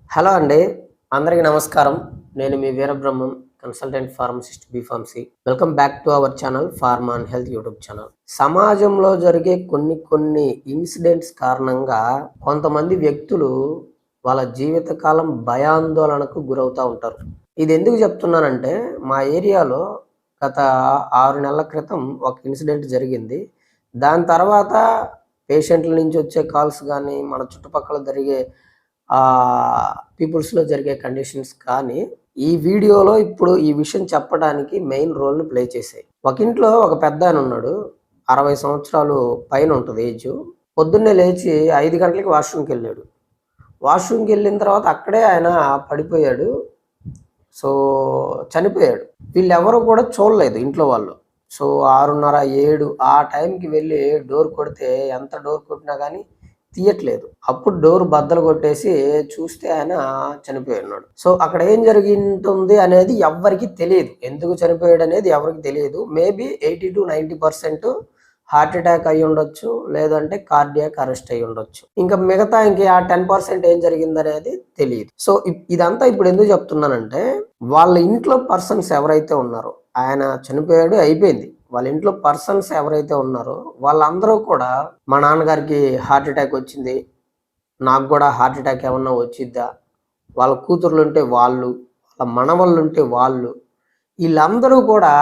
Hello అండి. అందరికీ నమస్కారం. నేను మీ Veerabrahmam, consultant pharmacist B pharmacy. Welcome back to our channel pharma and health YouTube channel. సమాజంలో జరిగే కొన్ని ఇన్సిడెంట్స్ కారణంగా కొంతమంది వ్యక్తులు వాళ్ళ జీవితకాలం భయాందోళనకు గురవుతా ఉంటారు. ఇది ఎందుకు చెప్తున్నానంటే, మా ఏరియాలో గత 6 నెలల క్రితం ఒక ఇన్సిడెంట్ జరిగింది. దాని తర్వాత పేషెంట్ల నుంచి వచ్చే కాల్స్ గానీ, మన చుట్టుపక్కల జరిగే పీపుల్స్‌లో జరిగే కండిషన్స్ కానీ, ఈ వీడియోలో ఇప్పుడు ఈ విషయం చెప్పడానికి మెయిన్ రోల్‌ని ప్లే చేశాయి. ఒక ఇంట్లో ఒక పెద్దాయనున్నాడు. 60 సంవత్సరాలు పైన ఉంటది ఏజు. పొద్దున్నే లేచి 5 గంటలకి వాష్‌రూమ్‌కెళ్ళాడు. వాష్‌రూమ్‌కెళ్ళిన తర్వాత అక్కడే ఆయన పడిపోయాడు. సో, చనిపోయాడు. వీళ్ళెవరు కూడా చూడలేదు ఇంట్లో వాళ్ళు. సో, 6:30, 7 ఆ టైంకి వెళ్ళి డోర్ కొడితే ఎంత డోర్ కొట్టినా గానీ తీయట్లేదు. అప్పుడు డోర్ బద్దలు కొట్టేసి చూస్తే ఆయన చనిపోయి ఉన్నాడు. సో, అక్కడ ఏం జరిగింటుంది అనేది ఎవ్వరికీ తెలీదు. ఎందుకు చనిపోయాడనేది ఎవరికీ తెలియదు. మేబీ 80-90% హార్ట్ అటాక్ అయ్యుండొచ్చు. లేదంటే కార్డియాక్ అరెస్ట్ అయ్యుండొచ్చు. మిగతా ఆ 10% ఏం జరిగిందనేది తెలీదు. సో, ఇదంతా ఇప్పుడు ఎందుకు చెప్తున్నానంటే, వాళ్ళ ఇంట్లో పర్సన్స్ ఎవరైతే ఉన్నారో, ఆయన చనిపోయాడు అయిపోయింది. వాళ్ళ ఇంట్లో పర్సన్స్ ఎవరైతే ఉన్నారో వాళ్ళందరూ కూడా మా నాన్నగారికి హార్ట్ అటాక్ వచ్చింది. నాకు కూడా హార్ట్ అటాక్ ఏమన్నా వచ్చిద్దా? వాళ్ళ కూతుర్లుంటే వాళ్ళు, వాళ్ళ మనవళ్ళుంటే వాళ్ళు, వీళ్ళందరూ కూడా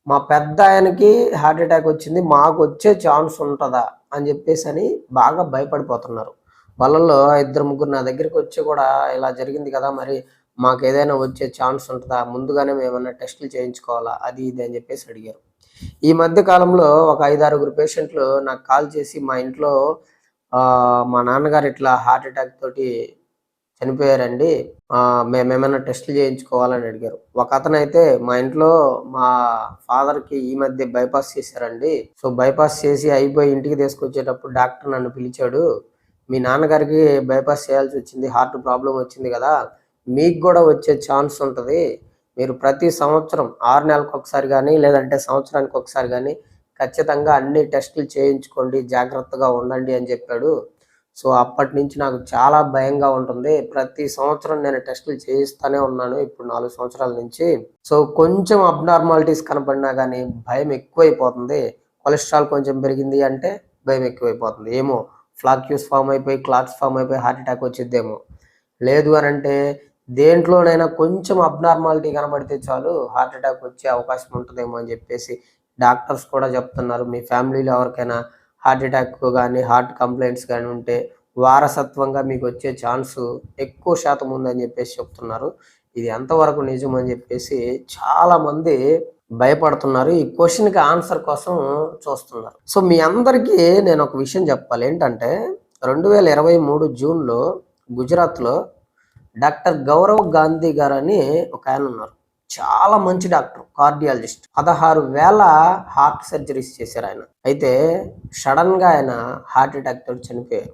మా పెద్దాయనకి హార్ట్ అటాక్ వచ్చింది. మాకొచ్చే ఛాన్స్ ఉంటదా? అని చెప్పేసని బాగా భయపడిపోతున్నారు. వాళ్ళల్లో 2, 3 నా దగ్గరికొచ్చి కూడా ఇలా జరిగింది కదా! మరి మాకేదైనా వచ్చే ఛాన్స్ ఉంటదా? ముందుగానే మేమన్నా టెస్టులు చేయించుకోవాలా? అది ఇది అని చెప్పేసి అడిగారు. ఈ మధ్య కాలంలో ఒక 5, 6 పేషెంట్లు నాకు కాల్ చేసి మా ఇంట్లో మా నాన్నగారు ఇట్లా హార్ట్ అటాక్ తోటి చనిపోయారండి. మేమేమైనా టెస్టులు చేయించుకోవాలని అడిగారు. ఒకతనైతే మా ఇంట్లో మా ఫాదర్‌కి ఈ మధ్య బైపాస్ చేశారండి. సో, బైపాస్ చేసి అయిపోయి ఇంటికి తీసుకొచ్చేటప్పుడు డాక్టర్ నన్ను పిలిచాడు. మీ నాన్నగారికి బైపాస్ చేయాల్సొచ్చింది. హార్ట్ ప్రాబ్లమ్ వచ్చింది గదా! మీకు గూడా వచ్చే ఛాన్స్ ఉంటది. మీరు ప్రతి సంవత్సరం 6 నెలలకొకసారి గానీ, లేదంటే సంవత్సరానికి ఒకసారి గానీ ఖచ్చితంగా అన్ని టెస్టులు చేయించుకోండి. జాగ్రత్తగా ఉండండి అని చెప్పాడు. సో, అప్పటినుంచి నాకు చాలా భయంగా ఉంటుంది. ప్రతి సంవత్సరం నేను టెస్టులు చేయిస్తానే ఉన్నాను. ఇప్పుడు 4 సంవత్సరాల నుంచి. సో, కొంచెం అబ్నార్మాలిటీస్ కనపడినా గానీ భయం ఎక్కువైపోతుంది. కొలెస్ట్రాల్ కొంచెం పెరిగింది అంటే భయం ఎక్కువైపోతుంది. ఏమో ఫ్లాక్యూస్ ఫార్మ్ అయిపోయి, క్లాట్స్ ఫార్మ్ అయిపోయి హార్ట్ అటాక్ వచ్చిద్దేమో. లేదు అనంటే దేంట్లోనైనా కొంచెం అబ్నార్మాలిటీ కనబడితే చాలు హార్ట్ అటాక్ వచ్చే అవకాశం ఉంటదేమో అని చెప్పేసి డాక్టర్స్ కూడా చెప్తున్నారు. మీ ఫ్యామిలీలో ఎవరికైనా హార్ట్ అటాక్ గానీ, హార్ట్ కంప్లైంట్స్ గానీ ఉంటే వారసత్వంగా మీకొచ్చే ఛాన్సు ఎక్కువ శాతం ఉందని చెప్పేసి చెప్తున్నారు. ఇది ఎంతవరకు నిజం అని చెప్పేసి చాలామంది భయపడుతున్నారు. ఈ క్వెషన్‌కి ఆన్సర్ కోసం చూస్తున్నారు. సో, మీ అందరికీ నేనొక విషయం చెప్పాలి. ఏంటంటే 2023 జూన్‌లో గుజరాత్‌లో డాక్టర్ గౌరవ్ గాంధీ గారని ఒకాయనున్నారు. చాలా మంచి డాక్టర్, కార్డియాలజిస్ట్. 16,000 హార్ట్ సర్జరీస్ చేశారాయన. అయితే సడెన్‌గా ఆయన హార్ట్ అటాక్ తోటి చనిపోయారు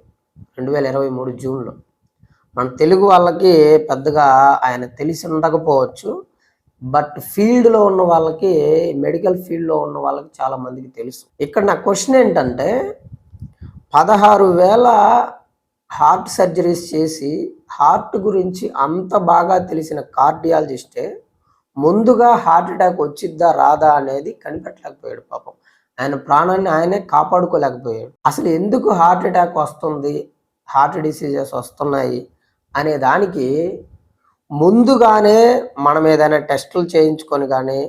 2023 జూన్‌లో. మన తెలుగు వాళ్ళకి పెద్దగా ఆయన తెలిసి ఉండకపోవచ్చు. బట్ ఫీల్డ్‌లో ఉన్న వాళ్ళకి, మెడికల్ ఫీల్డ్‌లో ఉన్న వాళ్ళకి చాలా మందికి తెలుసు. ఇక్కడ నా క్వెషన్ ఏంటంటే 16,000 హార్ట్ సర్జరీస్ చేసి హార్ట్ గురించి అంత బాగా తెలిసిన కార్డియాలజిస్టే ముందుగా హార్ట్ అటాక్ వచ్చిద్దా రాదా అనేది కనిపెట్టలేకపోయాడు పాపం. ఆయన ప్రాణాన్ని ఆయనే కాపాడుకోలేకపోయాడు. అసలు ఎందుకు హార్ట్ అటాక్ వస్తుంది, హార్ట్ డిసీజెస్ వస్తున్నాయి అనే దానికి ముందుగానే మనం ఏదైనా టెస్టులు చేయించుకొని కానీ,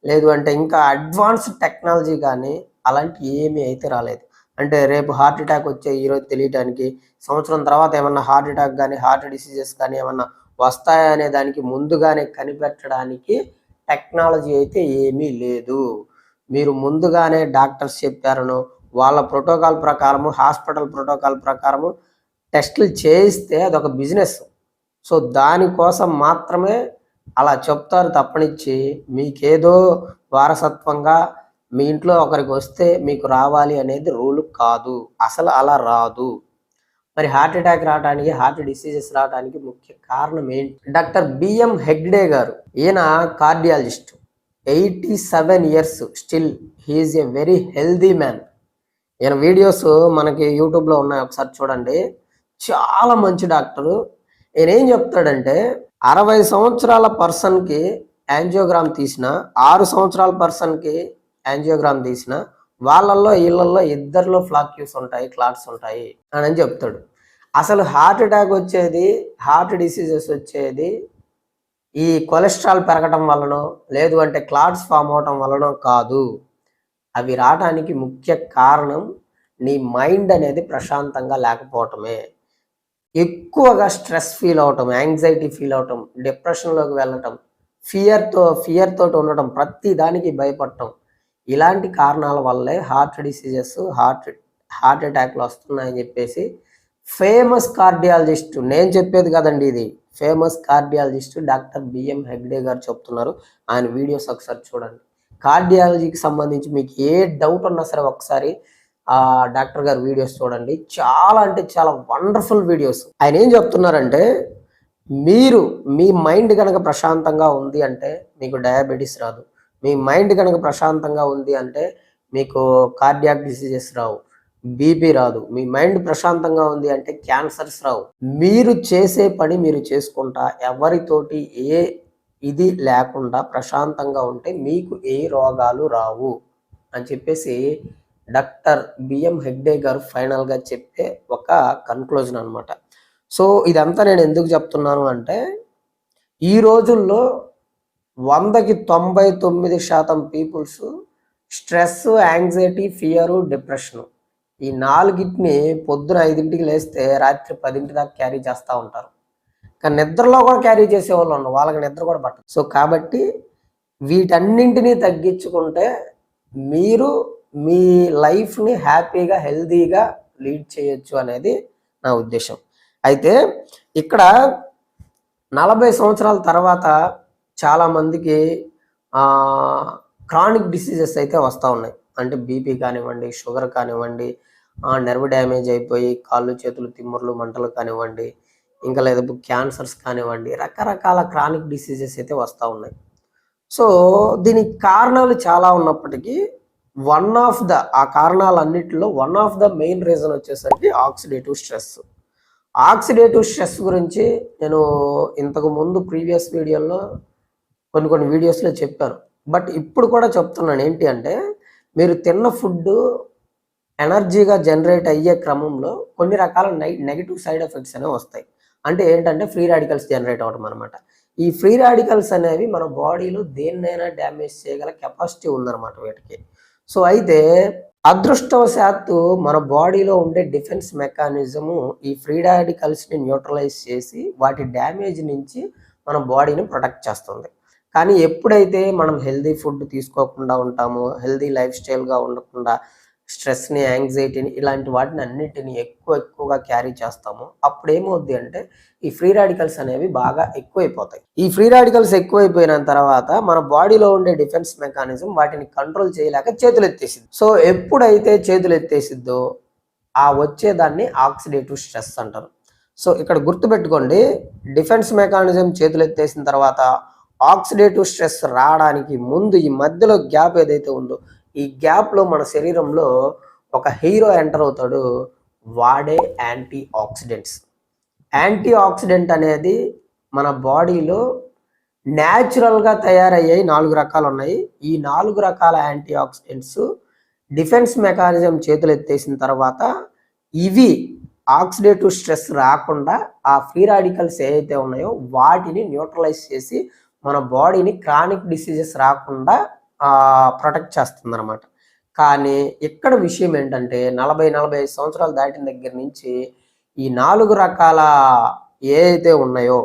లేదు అంటే ఇంకా అడ్వాన్స్డ్ టెక్నాలజీ కానీ అలాంటివి ఏమీ అయితే రాలేదు. అంటే రేపు హార్ట్ అటాక్ వచ్చే ఈరోజు తెలియటానికి, సంవత్సరం తర్వాత ఏమన్నా హార్ట్ అటాక్ గానీ, హార్ట్ డిసీజెస్ కానీ ఏమన్నా వస్తాయా అనే దానికి ముందుగానే కనిపెట్టడానికి టెక్నాలజీ అయితే ఏమీ లేదు. మీరు ముందుగానే డాక్టర్స్ చెప్పారనో, వాళ్ళ ప్రోటోకాల్ ప్రకారము, హాస్పిటల్ ప్రోటోకాల్ ప్రకారము టెస్టులు చేయిస్తే అదొక బిజినెస్. సో, దానికోసం మాత్రమే అలా చెప్తారు తప్పనిచ్చి, మీకేదో వారసత్వంగా మీ ఇంట్లో ఒకరికొస్తే మీకు రావాలి అనేది రూల్ కాదు. అసలు అలా రాదు. మరి హార్ట్ అటాక్ రావడానికి, హార్ట్ డిసీజెస్ రావడానికి ముఖ్య కారణం ఏంటి? డాక్టర్ బిఎం హెగ్డే గారు. ఈయన cardiologist. 87 years still he is a very healthy man. ఈయన వీడియోస్ మనకి యూట్యూబ్‌లో ఉన్నాయి. ఒకసారి చూడండి. చాలా మంచి డాక్టరు. నేనేం చెప్తాడంటే 60 సంవత్సరాల పర్సన్కి యాంజియోగ్రామ్ తీసిన, 6 సంవత్సరాల పర్సన్కి యాంజియోగ్రామ్ తీసిన, వాళ్ళల్లో వీళ్ళల్లో ఇద్దరిలో ఫ్లాక్యూస్ ఉంటాయి, క్లాట్స్ ఉంటాయి అని చెప్తాడు. అసలు హార్ట్ అటాక్ వచ్చేది, హార్ట్ డిసీజెస్ వచ్చేది ఈ కొలెస్ట్రాల్ పెరగటం వలనో లేదు అంటే క్లాట్స్ ఫామ్ అవటం వలనో కాదు. అవి రావడానికి ముఖ్య కారణం నీ మైండ్ అనేది ప్రశాంతంగా లేకపోవటమే. ఎక్కువగా స్ట్రెస్ ఫీల్ అవటం, యాంగ్జైటీ ఫీల్ అవటం, డిప్రెషన్లోకి వెళ్ళటం, ఫియర్ తోటి ఉండటం, ప్రతి దానికి భయపడటం, ఇలాంటి కారణాల వల్లే హార్ట్ డిసీజెస్, హార్ట్ అటాక్లు వస్తున్నాయని చెప్పేసి ఫేమస్ కార్డియాలజిస్ట్, నేను చెప్పేది కదండి ఇది, famous cardiologist doctor BM Hegde గారు చెప్తున్నారు. ఆయన వీడియోస్ ఒకసారి చూడండి. కార్డియాలజీకి సంబంధించి మీకు ఏ డౌట్ ఉన్నా సరే ఒకసారి డాక్టర్ గారు వీడియోస్ చూడండి. చాలా అంటే చాలా వండర్ఫుల్ వీడియోస్. ఆయన ఏం చెప్తున్నారంటే, మీరు మీ మైండ్ కనుక ప్రశాంతంగా ఉంది అంటే మీకు డయాబెటీస్ రాదు. మీ మైండ్ కనుక ప్రశాంతంగా ఉంది అంటే మీకు కార్డియాక్ డిసీజెస్ రావు, బీపీ రాదు. మీ మైండ్ ప్రశాంతంగా ఉంది అంటే క్యాన్సర్స్ రావు. మీరు చేసే పని మీరు చేసుకుంటా, ఎవరితోటి ఏ ఇది లేకుండా ప్రశాంతంగా ఉంటే మీకు ఏ రోగాలు రావు అని చెప్పేసి డాక్టర్ బిఎం హెగ్డే గారు ఫైనల్గా చెప్పే ఒక కన్క్లూజన్ అనమాట. సో ఇదంతా నేను ఎందుకు చెప్తున్నాను అంటే, ఈ రోజుల్లో 100కి 99% peoples stress, anxiety, fear, depression, ఈ 4టిని పొద్దున 5ంటికి లేస్తే రాత్రి 10ంటి దాకా క్యారీ చేస్తూ ఉంటారు. కానీ నిద్రలో కూడా క్యారీ చేసేవాళ్ళు ఉన్నారు, వాళ్ళకి నిద్ర కూడా పట్టదు. సో కాబట్టి వీటన్నింటినీ తగ్గించుకుంటే మీరు మీ లైఫ్ని హ్యాపీగా, హెల్దీగా లీడ్ చేయొచ్చు అనేది నా ఉద్దేశం. అయితే ఇక్కడ 40 సంవత్సరాల తర్వాత చాలామందికి క్రానిక్ డిసీజెస్ అయితే వస్తూ ఉన్నాయి. అంటే బీపీ కానివ్వండి, షుగర్ కానివ్వండి, నెర్వ్ డ్యామేజ్ అయిపోయి కాళ్ళు చేతులు తిమ్ముర్లు మంటలు కానివ్వండి, ఇంకా లేదా క్యాన్సర్స్ కానివ్వండి, రకరకాల క్రానిక్ డిసీజెస్ అయితే వస్తూ ఉన్నాయి. సో దీనికి కారణాలు చాలా ఉన్నప్పటికీ ఆ కారణాలన్నిటిలో one of the main reason వచ్చేసరికి ఆక్సిడేటివ్ స్ట్రెస్. ఆక్సిడేటివ్ స్ట్రెస్ గురించి నేను ఇంతకు ముందు ప్రీవియస్ వీడియోలో కొన్ని వీడియోస్లో చెప్పాను. బట్ ఇప్పుడు కూడా చెప్తున్నాను. ఏంటి అంటే, మీరు తిన్న ఫుడ్ ఎనర్జీగా జనరేట్ అయ్యే క్రమంలో కొన్ని రకాల నెగిటివ్ సైడ్ ఎఫెక్ట్స్ అనేవి వస్తాయి. అంటే ఏంటంటే ఫ్రీ రాడికల్స్ జనరేట్ అవ్వడం అనమాట. ఈ ఫ్రీ రాడికల్స్ అనేవి మన బాడీలో దేన్నైనా డ్యామేజ్ చేయగల కెపాసిటీ ఉందన్నమాట వీటికి. సో అయితే అదృష్టవశాత్తు మన బాడీలో ఉండే డిఫెన్స్ మెకానిజము ఈ ఫ్రీ రాడికల్స్ని న్యూట్రలైజ్ చేసి వాటి డ్యామేజ్ నుంచి మన బాడీని ప్రొటెక్ట్ చేస్తుంది. కానీ ఎప్పుడైతే మనం హెల్దీ ఫుడ్ తీసుకోకుండా ఉంటామో, హెల్దీ లైఫ్ స్టైల్గా ఉండకుండా స్ట్రెస్ని, యాంగ్జైటీని, ఇలాంటి వాటిని అన్నిటిని ఎక్కువగా క్యారీ చేస్తామో అప్పుడు ఏమవుద్ది అంటే ఈ ఫ్రీ రాడికల్స్ అనేవి బాగా ఎక్కువైపోతాయి. ఈ ఫ్రీ రాడికల్స్ ఎక్కువైపోయిన తర్వాత మన బాడీలో ఉండే డిఫెన్స్ మెకానిజం వాటిని కంట్రోల్ చేయలేక చేతులు ఎత్తేసిద్ది. సో ఎప్పుడైతే చేతులు ఎత్తేసిద్దో ఆ వచ్చేదాన్ని ఆక్సిడేటివ్ స్ట్రెస్ అంటారు. సో ఇక్కడ గుర్తుపెట్టుకోండి, డిఫెన్స్ మెకానిజం చేతులు ఎత్తేసిన తర్వాత ఆక్సిడేటివ్ స్ట్రెస్ రావడానికి ముందు ఈ మధ్యలో గ్యాప్ ఏదైతే ఉందో ఈ గ్యాప్లో మన శరీరంలో ఒక హీరో ఎంటర్ అవుతాడు. వాడే యాంటీ ఆక్సిడెంట్స్. యాంటీ ఆక్సిడెంట్ అనేది మన బాడీలో న్యాచురల్గా తయారయ్యాయి 4 రకాలు ఉన్నాయి. ఈ 4 రకాల యాంటీ ఆక్సిడెంట్స్ డిఫెన్స్ మెకానిజం చేతులు ఎత్తేసిన తర్వాత ఇవి ఆక్సిడేటివ్ స్ట్రెస్ రాకుండా ఆ ఫ్రీ రాడికల్స్ ఏవైతే ఉన్నాయో వాటిని న్యూట్రలైజ్ చేసి మన బాడీని క్రానిక్ డిసీజెస్ రాకుండా ప్రొటెక్ట్ చేస్తుంది అనమాట. కానీ ఇక్కడ విషయం ఏంటంటే 40-45 సంవత్సరాలు దాటిన దగ్గర నుంచి ఈ 4 రకాల ఏవైతే ఉన్నాయో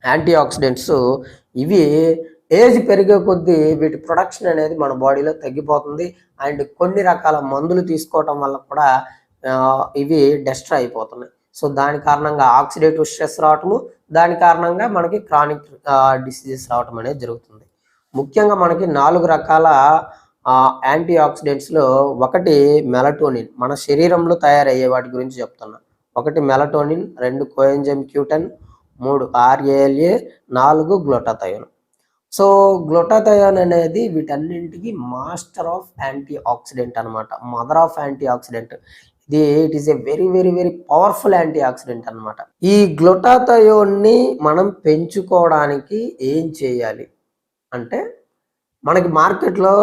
యాంటీ ఆక్సిడెంట్స్ ఇవి ఏజ్ పెరిగే కొద్దీ వీటి ప్రొడక్షన్ అనేది మన బాడీలో తగ్గిపోతుంది. అండ్ కొన్ని రకాల మందులు తీసుకోవటం వల్ల కూడా ఇవి డెస్ట్రాయ్ అయిపోతున్నాయి. సో దాని కారణంగా ఆక్సిడేటివ్ స్ట్రెస్ రావటము, దాని కారణంగా మనకి క్రానిక్ డిసీజెస్ రావటం అనేది జరుగుతుంది. ముఖ్యంగా మనకి 4 రకాల యాంటీ ఆక్సిడెంట్స్లో ఒకటి మెలటోనిన్, మన శరీరంలో తయారయ్యే వాటి గురించి చెప్తున్నా. 1 melatonin, 2 coenzyme Q10, 3 RALA, 4 glutathione. So glutathione అనేది వీటన్నింటికి మాస్టర్ ఆఫ్ యాంటీ ఆక్సిడెంట్ అనమాట, mother of anti oxidant. It is a very very very powerful anti oxidant అనమాట. ఈ గ్లూటాథయోన్ని మనం పెంచుకోవడానికి ఏం చేయాలి అంటే, మనకి మార్కెట్లో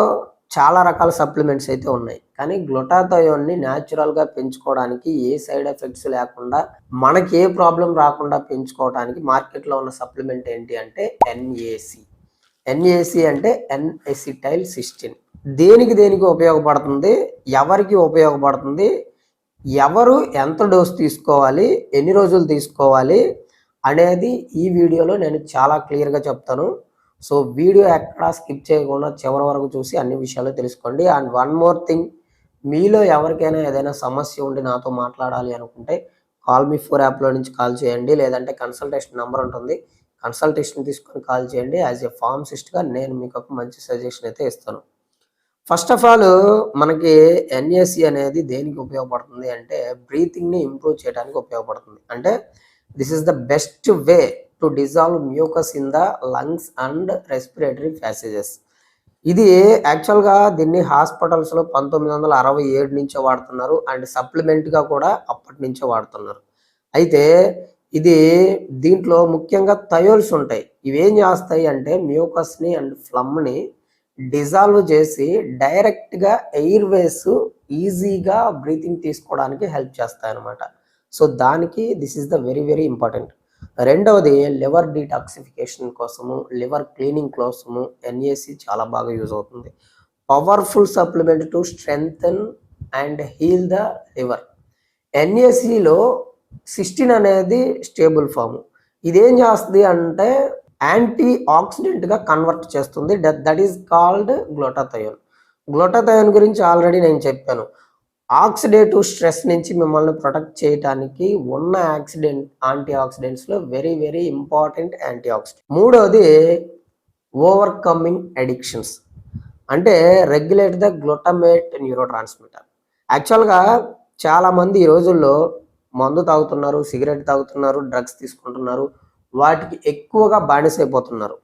చాలా రకాల సప్లిమెంట్స్ అయితే ఉన్నాయి. కానీ గ్లూటాథయోన్ని న్యాచురల్‌గా పెంచుకోవడానికి ఏ సైడ్ ఎఫెక్ట్స్ లేకుండా, మనకి ఏ ప్రాబ్లమ్ రాకుండా పెంచుకోవడానికి మార్కెట్‌లో ఉన్న సప్లిమెంట్ ఏంటి అంటే ఎన్ఏసి. ఎన్ఏసి అంటే ఎన్-ఎసిటైల్ సిస్టీన్. దేనికి ఉపయోగపడుతుంది? ఎవరికి ఉపయోగపడుతుంది? ఎవరు ఎంత డోస్ తీసుకోవాలి? ఎన్ని రోజులు తీసుకోవాలి? అనేది ఈ వీడియోలో నేను చాలా క్లియర్‌గా చెప్తాను. సో వీడియో ఎక్కడా స్కిప్ చేయకుండా చివరి వరకు చూసి అన్ని విషయాలు తెలుసుకోండి. అండ్ వన్ మోర్ థింగ్, మీలో ఎవరికైనా ఏదైనా సమస్య ఉండి నాతో మాట్లాడాలి అనుకుంటే కాల్ మీ 4 యాప్‌లో నుంచి కాల్ చేయండి. లేదంటే కన్సల్టేషన్ నంబర్ ఉంటుంది. కన్సల్టేషన్ తీసుకొని కాల్ చేయండి. యాజ్ ఎ ఫార్మసిస్ట్‌గా నేను మీకు ఒక మంచి సజెషన్ అయితే ఇస్తాను. ఫస్ట్ ఆఫ్ ఆల్ మనకి ఎన్ఏసి అనేది దేనికి ఉపయోగపడుతుంది అంటే, బ్రీతింగ్‌ని ఇంప్రూవ్ చేయడానికి ఉపయోగపడుతుంది. అంటే this is the best way to dissolve mucus in the lungs and respiratory passages. ఇది యాక్చువల్‌గా దీన్ని హాస్పిటల్స్‌లో 1967 నుంచే వాడుతున్నారు. అండ్ సప్లిమెంట్‌గా కూడా అప్పటి నుంచే వాడుతున్నారు. అయితే ఇది దీంట్లో ముఖ్యంగా థయోల్స్ ఉంటాయి. ఇవేం చేస్తాయి అంటే మ్యూకస్‌ని అండ్ ఫ్లమ్‌ని డిజాల్వ్ చేసి డైరెక్ట్‌గా ఎయిర్ వేస్ ఈజీగా బ్రీతింగ్ తీసుకోవడానికి హెల్ప్ చేస్తాయన్నమాట. సో దానికి this is the very very important. రెండవది లివర్ డీటాక్సిఫికేషన్ కోసము, లివర్ క్లీనింగ్ కోసము ఎన్ఏసి చాలా బాగా యూజ్ అవుతుంది. Powerful supplement to strengthen and heal the liver. ఎన్ఏసిలో సిస్టిన్ అనేది స్టేబుల్ ఫామ్. ఇదేం చేస్తుంది అంటే యాంటీ ఆక్సిడెంట్‌గా కన్వర్ట్ చేస్తుంది. That is called glutathione. Glutathione గురించి ఆల్రెడీ నేను చెప్పాను. ఆక్సిడేటివ్ స్ట్రెస్ నుంచి మిమ్మల్ని ప్రొటెక్ట్ చేయడానికి ఉన్న యాంటీ ఆక్సిడెంట్స్‌లో very very important antioxidant. మూడోది ఓవర్‌కమింగ్ అడిక్షన్స్. అంటే regulate the glutamate neurotransmitter. యాక్చువల్‌గా చాలామంది ఈ రోజుల్లో మందు తాగుతున్నారు, సిగరెట్ తాగుతున్నారు, డ్రగ్స్ తీసుకుంటున్నారు. వాటికి ఎక్కువగా బానిసైపోతున్నారు.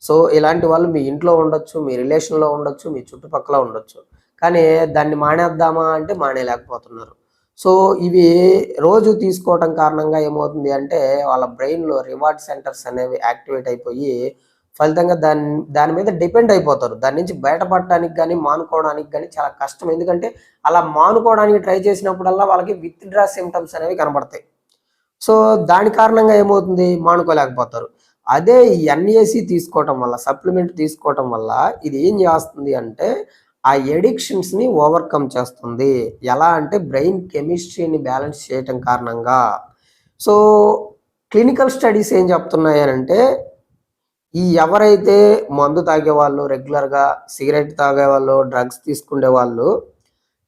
సో ఇలాంటి వాళ్ళు మీ ఇంట్లో ఉండొచ్చు, మీ రిలేషన్‌లో ఉండొచ్చు, మీ చుట్టుపక్కల ఉండొచ్చు. కానీ దాన్ని మానేద్దామా అంటే మానేయలేకపోతున్నారు. సో ఇవి రోజు తీసుకోవటం కారణంగా ఏమవుతుంది అంటే వాళ్ళ బ్రెయిన్‌లో రివార్డ్ సెంటర్స్ అనేవి యాక్టివేట్ అయిపోయి ఫలితంగా దాని మీద డిపెండ్ అయిపోతారు. దాని నుంచి బయటపడటానికి గానీ, మానుకోవడానికి గానీ చాలా కష్టం. ఎందుకంటే అలా మానుకోవడానికి ట్రై చేసినప్పుడల్లా వాళ్ళకి విత్‌డ్రా సింప్టమ్స్ అనేవి కనబడతాయి. సో దాని కారణంగా ఏమవుతుంది? మానుకోలేకపోతారు. అదే ఈ ఎన్ఏసి తీసుకోవటం వల్ల, సప్లిమెంట్ తీసుకోవటం వల్ల ఇది ఏం చేస్తుంది అంటే ఆ అడిక్షన్స్‌ని ఓవర్‌కమ్ చేస్తుంది. ఎలా అంటే బ్రెయిన్ కెమిస్ట్రీని బ్యాలెన్స్ చేయటం కారణంగా. సో క్లినికల్ స్టడీస్ ఏం చెప్తున్నాయనంటే, ఎవరైతే మందు తాగేవాళ్ళు, రెగ్యులర్‌గా సిగరెట్ తాగేవాళ్ళు, డ్రగ్స్ తీసుకునేవాళ్ళు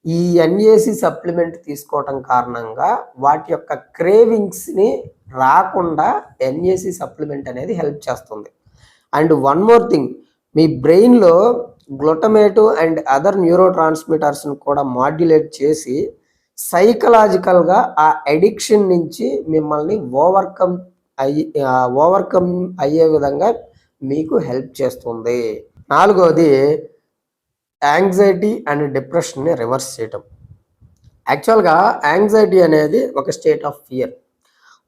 ఈ ఎన్ఏసి సప్లిమెంట్ తీసుకోవటం కారణంగా వాటి యొక్క క్రేవింగ్స్‌ని రాకుండా ఎన్ఏసి సప్లిమెంట్ అనేది హెల్ప్ చేస్తుంది. అండ్ వన్ మోర్ థింగ్, మీ బ్రెయిన్‌లో గ్లూటమేట్ అండ్ అదర్ న్యూరో ట్రాన్స్మిటర్స్‌ని కూడా మాడ్యులేట్ చేసి సైకలాజికల్‌గా ఆ అడిక్షన్ నుంచి మిమ్మల్ని ఓవర్‌కమ్ అయ్యే విధంగా మీకు హెల్ప్ చేస్తుంది. నాలుగోది యాంగ్జైటీ అండ్ డిప్రెషన్‌ని రివర్స్ చేయటం. యాక్చువల్‌గా యాంగ్జైటీ అనేది ఒక స్టేట్ ఆఫ్ ఫియర్.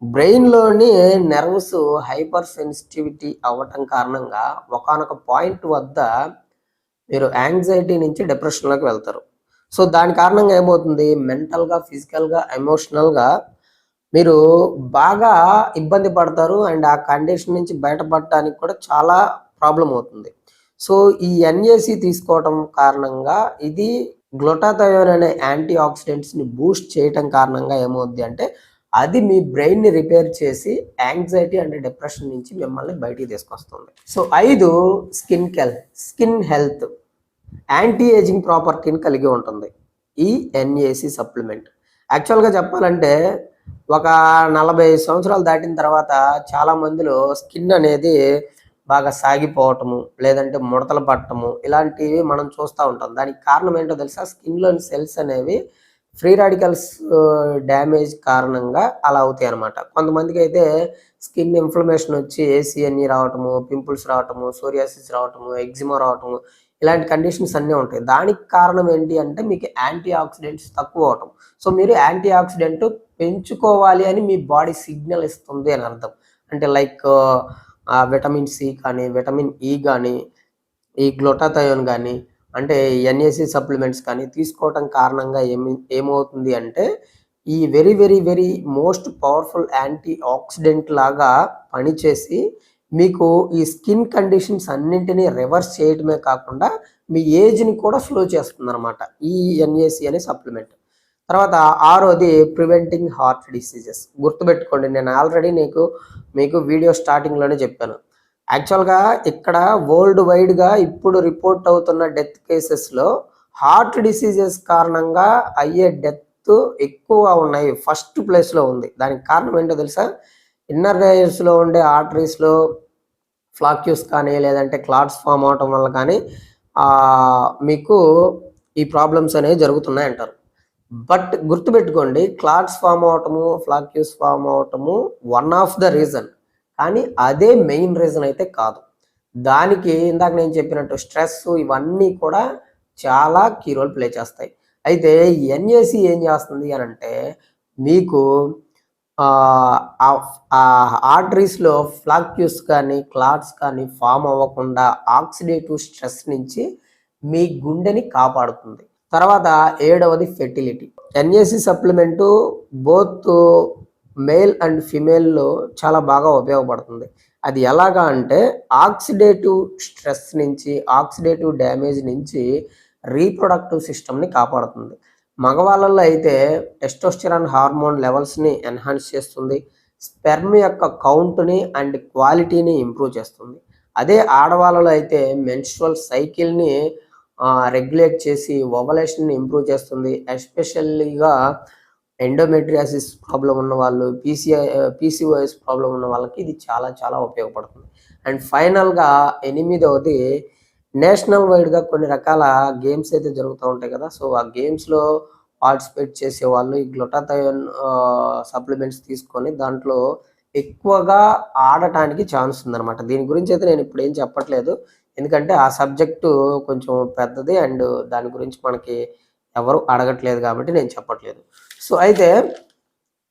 బ్రెయిన్‌లోని నెర్వ్స్ హైపర్ సెన్సిటివిటీ అవ్వటం కారణంగా ఒకానొక పాయింట్ వద్ద మీరు యాంగ్జైటీ నుంచి డిప్రెషన్‌లోకి వెళ్తారు. సో దాని కారణంగా ఏమవుతుంది? మెంటల్‌గా, ఫిజికల్‌గా, ఎమోషనల్‌గా మీరు బాగా ఇబ్బంది పడతారు. అండ్ ఆ కండిషన్ నుంచి బయటపడటానికి కూడా చాలా ప్రాబ్లమ్ అవుతుంది. సో ఈ ఎన్ఏసి తీసుకోవటం కారణంగా ఇది గ్లూటాథయోన్ అనే యాంటీ ఆక్సిడెంట్స్‌ని బూస్ట్ చేయటం కారణంగా ఏమవుద్ది అంటే అది మీ బ్రెయిన్‌ని రిపేర్ చేసి యాంగ్జైటీ అండ్ డిప్రెషన్ నుంచి మిమ్మల్ని బయటికి తీసుకొస్తుంది. So 5 skin health. Anti ageing ప్రాపర్టీని కలిగి ఉంటుంది ఈ ఎన్ఏసి సప్లిమెంట్. యాక్చువల్‌గా చెప్పాలంటే ఒక 40 సంవత్సరాలు దాటిన తర్వాత చాలా మందిలో స్కిన్ అనేది బాగా సాగిపోవటము, లేదంటే ముడతలు పట్టడము ఇలాంటివి మనం చూస్తూ ఉంటాం. దానికి కారణం ఏంటో తెలుసా? స్కిన్‌లోని సెల్స్ అనేవి ఫ్రీ రాడికల్స్ డ్యామేజ్ కారణంగా అలా అవుతాయి అన్నమాట. కొంతమందికి అయితే స్కిన్ ఇన్ఫ్లమేషన్ వచ్చి ఏసీఎన్ఈ రావటము, పింపుల్స్ రావటము, సోరియాసిస్ రావటము, ఎగ్జిమా రావటము ఇలాంటి కండిషన్స్ అన్నీ ఉంటాయి. దానికి కారణం ఏంటి అంటే మీకు యాంటీ ఆక్సిడెంట్స్ తక్కువ అవటం. సో మీరు యాంటీ ఆక్సిడెంట్ పెంచుకోవాలి అని మీ బాడీ సిగ్నల్ ఇస్తుంది అని అర్థం. అంటే లైక్ విటమిన్ సి కానీ, విటమిన్ ఈ కానీ, ఈ గ్లూటాథయోన్ కానీ, అంటే ఎన్ఏసి సప్లిమెంట్స్ కానీ తీసుకోవటం కారణంగా ఏమవుతుంది అంటే ఈ very very very most powerful anti oxidant లాగా పనిచేసి మీకు ఈ స్కిన్ కండిషన్స్ అన్నింటినీ రివర్స్ చేయడమే కాకుండా మీ ఏజ్ని కూడా స్లో చేస్తుంది అనమాట ఈ ఎన్ఏసి అనే సప్లిమెంట్. తర్వాత ఆరోది ప్రివెంటింగ్ హార్ట్ డిసీజెస్. గుర్తుపెట్టుకోండి, నేను ఆల్రెడీ మీకు వీడియో స్టార్టింగ్లోనే చెప్పాను. యాక్చువల్గా ఇక్కడ వరల్డ్ వైడ్గా ఇప్పుడు రిపోర్ట్ అవుతున్న డెత్ కేసెస్లో హార్ట్ డిసీజెస్ కారణంగా అయ్యే డెత్ ఎక్కువగా ఉన్నాయి, ఫస్ట్ ప్లేస్లో ఉంది. దానికి కారణం ఏంటో తెలుసా? ఇన్నర్ లేయర్స్లో ఉండే ఆర్టరీస్లో ఫ్లాక్యూస్ కానీ లేదంటే క్లాట్స్ ఫామ్ అవటం వల్ల కానీ మీకు ఈ ప్రాబ్లమ్స్ అనేవి జరుగుతున్నాయి అంటారు. బట్ గుర్తుపెట్టుకోండి, క్లాట్స్ ఫామ్ అవటము, ఫ్లాక్యూస్ ఫామ్ అవటము వన్ ఆఫ్ ద రీజన్, కానీ అదే మెయిన్ రీజన్ అయితే కాదు. దానికి ఇందాక నేను చెప్పినట్టు స్ట్రెస్ ఇవన్నీ కూడా చాలా కీ రోల్ ప్లే చేస్తాయి. అయితే ఎన్ఏసి ఏం చేస్తుంది అని అంటే మీకు ఆర్టరీస్లో ఫ్లాక్యూస్ కానీ క్లాట్స్ కానీ ఫామ్ అవ్వకుండా ఆక్సిడేటివ్ స్ట్రెస్ నుంచి మీ గుండెని కాపాడుతుంది. తర్వాత 7వది fertility. NAC supplement both male and ఫిమేల్లో చాలా బాగా ఉపయోగపడుతుంది. అది ఎలాగా అంటే ఆక్సిడేటివ్ స్ట్రెస్ నుంచి, ఆక్సిడేటివ్ డ్యామేజ్ నుంచి రీప్రొడక్టివ్ సిస్టమ్ని కాపాడుతుంది. మగవాళ్ళల్లో అయితే టెస్టోస్టెరాన్ హార్మోన్ లెవెల్స్ని ఎన్హాన్స్ చేస్తుంది, స్పెర్మ్ యొక్క కౌంట్ని అండ్ క్వాలిటీని ఇంప్రూవ్ చేస్తుంది. అదే ఆడవాళ్ళలో అయితే మెన్స్ట్రువల్ సైకిల్ని రెగ్యులేట్ చేసి ఓవలేషన్ని ఇంప్రూవ్ చేస్తుంది. ఎస్పెషల్లీగా ఎండోమెట్రియాసిస్ ప్రాబ్లం ఉన్న వాళ్ళు, పీసీఓఎస్ ప్రాబ్లం ఉన్న వాళ్ళకి ఇది చాలా చాలా ఉపయోగపడుతుంది. అండ్ ఫైనల్గా 8వది నేషనల్ వైడ్గా కొన్ని రకాల గేమ్స్ అయితే జరుగుతూ ఉంటాయి కదా. సో ఆ గేమ్స్లో పార్టిసిపేట్ చేసే వాళ్ళు ఈ గ్లూటాథయోన్ సప్లిమెంట్స్ తీసుకొని దాంట్లో ఎక్కువగా ఆడటానికి ఛాన్స్ ఉందన్నమాట. దీని గురించి అయితే నేను ఇప్పుడు ఏం చెప్పట్లేదు, ఎందుకంటే ఆ సబ్జెక్టు కొంచెం పెద్దది అండ్ దాని గురించి మనకి ఎవరు అడగట్లేదు కాబట్టి నేను చెప్పట్లేదు. సో అయితే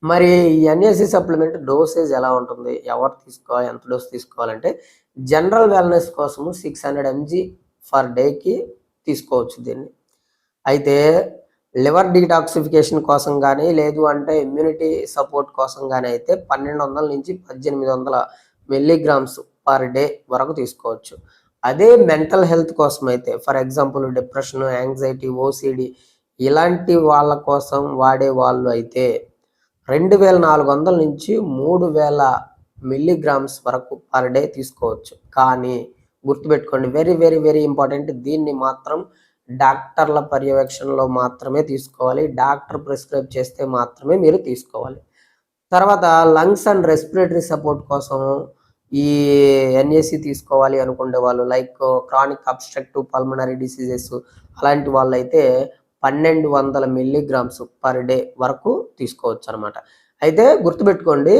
మరి ఎన్ఏసి సప్లిమెంట్ డోసేజ్ ఎలా ఉంటుంది, ఎవరు తీసుకోవాలి, ఎంత డోస్ తీసుకోవాలంటే జనరల్ వెల్నెస్ కోసము 600 mg ఫర్ డేకి తీసుకోవచ్చు దీన్ని. అయితే లివర్ డీటాక్సిఫికేషన్ కోసం కానీ లేదు అంటే ఇమ్యూనిటీ సపోర్ట్ కోసం కానీ అయితే 1200 నుంచి 1800 మిల్లీగ్రామ్స్ పర్ డే వరకు తీసుకోవచ్చు. అదే మెంటల్ హెల్త్ కోసం అయితే for example depression, anxiety, OCD ఇలాంటి వాళ్ళ కోసం వాడే వాళ్ళు అయితే 2400 నుంచి 3000 మిల్లీగ్రామ్స్ వరకు పర్ డే తీసుకోవచ్చు. కానీ గుర్తుపెట్టుకోండి, వెరీ వెరీ వెరీ ఇంపార్టెంట్, దీన్ని మాత్రం డాక్టర్ల పర్యవేక్షణలో మాత్రమే తీసుకోవాలి. డాక్టర్ ప్రిస్క్రైబ్ చేస్తే మాత్రమే మీరు తీసుకోవాలి. తర్వాత లంగ్స్ అండ్ రెస్పిరేటరీ సపోర్ట్ కోసం ఈ ఎన్ఏసి తీసుకోవాలి అనుకునే వాళ్ళు, like chronic obstructive pulmonary diseases అలాంటి వాళ్ళు అయితే 1200 మిల్లీగ్రామ్స్ పర్ డే వరకు తీసుకోవచ్చు అనమాట. అయితే గుర్తుపెట్టుకోండి,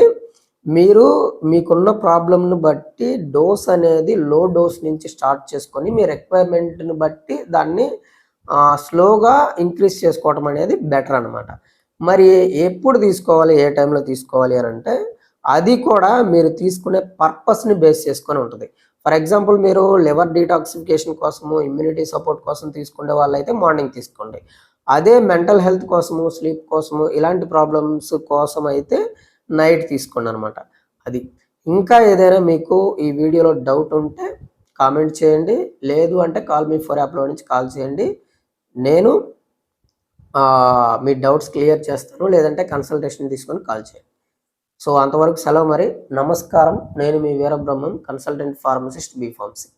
మీరు మీకున్న ప్రాబ్లంను బట్టి డోస్ అనేది లో డోస్ నుంచి స్టార్ట్ చేసుకొని మీ రిక్వైర్మెంట్ని బట్టి దాన్ని స్లోగా ఇంక్రీజ్ చేసుకోవటం అనేది బెటర్ అనమాట. మరి ఎప్పుడు తీసుకోవాలి, ఏ టైంలో తీసుకోవాలి అని అంటే అది కూడా మీరు తీసుకునే పర్పస్ని బేస్ చేసుకొని ఉంటుంది. ఫర్ ఎగ్జాంపుల్ మీరు లివర్ డీటాక్సిఫికేషన్ కోసము, ఇమ్యూనిటీ సపోర్ట్ కోసం తీసుకునే వాళ్ళైతే మార్నింగ్ తీసుకోండి. అదే మెంటల్ హెల్త్ కోసము, స్లీప్ కోసము ఇలాంటి ప్రాబ్లమ్స్ కోసం అయితే నైట్ తీసుకోండి అనమాట. అది ఇంకా ఏదైనా మీకు ఈ వీడియోలో డౌట్ ఉంటే కామెంట్ చేయండి, లేదు అంటే కాల్ మీ ఫర్ యాప్లో నుంచి కాల్ చేయండి. నేను మీ డౌట్స్ క్లియర్ చేస్తాను, లేదంటే కన్సల్టేషన్ తీసుకొని కాల్ చేయండి. సో అంతవరకు సెలవు మరి. నమస్కారం. నేను మీ Veerabrahmam, consultant pharmacist, B pharmacy.